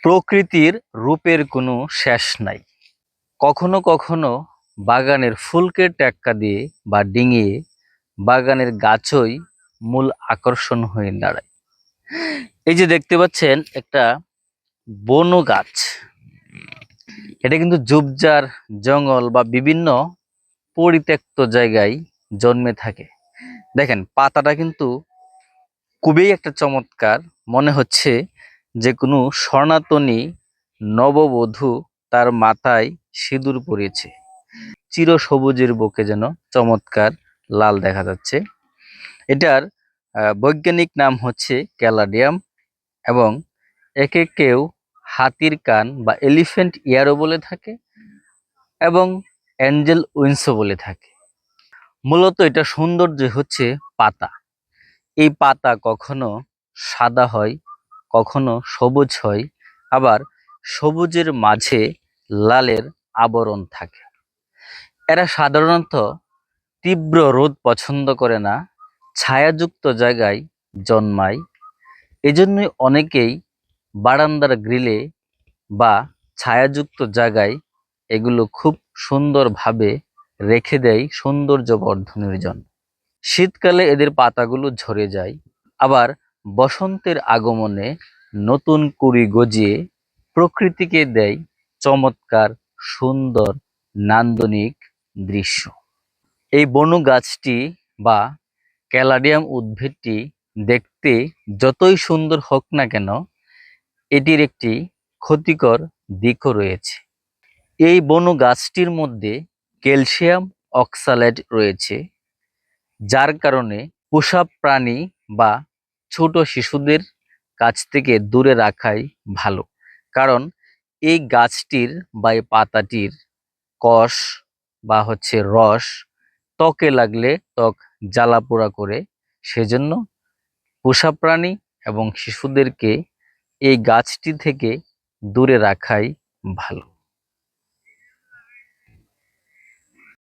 প্রকৃতির রূপের কোনো শেষ নাই। কখনো কখনো বাগানের ফুলকে টেক্কা দিয়ে বা ডিঙিয়ে বাগানের গাছই মূল আকর্ষণ হয়ে দাঁড়ায়। এই যে দেখতে পাচ্ছেন একটা বনো গাছ, এটা কিন্তু ঝোপঝাড়, জঙ্গল বা বিভিন্ন পরিত্যক্ত জায়গায় জন্মে থাকে। দেখেন পাতাটা কিন্তু খুবই একটা চমৎকার, মনে হচ্ছে যে কোনো সনাতনী নববধূ তার মাথায় সিঁদুর পরিয়েছে। চিরসবুজের বুকে যেন চমৎকার লাল দেখা যাচ্ছে। এটার বৈজ্ঞানিক নাম হচ্ছে ক্যালাডিয়াম, এবং একে কেউ হাতির কান বা এলিফ্যান্ট ইয়ারও বলে থাকে এবং অ্যাঞ্জেল উইংসও বলে থাকে। মূলত এটা সৌন্দর্য হচ্ছে পাতা। এই পাতা কখনো সাদা হয়, কখনো সবুজ হয়, আবার সবুজের মাঝে লালের আবরণ থাকে। এরা সাধারণত তীব্র রোদ পছন্দ করে না, ছায়াযুক্ত জায়গায় জন্মায়। এজন্যই অনেকেই বারান্দার গ্রিলে বা ছায়াযুক্ত জায়গায় এগুলো খুব সুন্দরভাবে রেখে দেয় সৌন্দর্য বর্ধনের জন্য। শীতকালে এদের পাতাগুলো ঝরে যায়, আবার বসন্তের আগমনে নতুন কুঁড়ি গজিয়ে প্রকৃতিকে দেয় চমৎকার সুন্দর নান্দনিক দৃশ্য। এই বনু গাছটি বা ক্যালাডিয়াম উদ্ভিদটি দেখতে যতই সুন্দর হোক না কেন, এটির একটি ক্ষতিকর দিকও রয়েছে। এই বনু গাছটির মধ্যে ক্যালসিয়াম অক্সালেট রয়েছে, যার কারণে পোষা প্রাণী বা ছোট শিশুদের কাছ থেকে দূরে রাখাই ভালো। কারণ এই গাছটির বা এই পাতাটির কষ বা রস ত্বকে লাগলে ত্বক জ্বালাপোড়া করে। সেজন্য পোষা প্রাণী এবং শিশুদেরকে এই গাছটি থেকে দূরে রাখাই ভালো।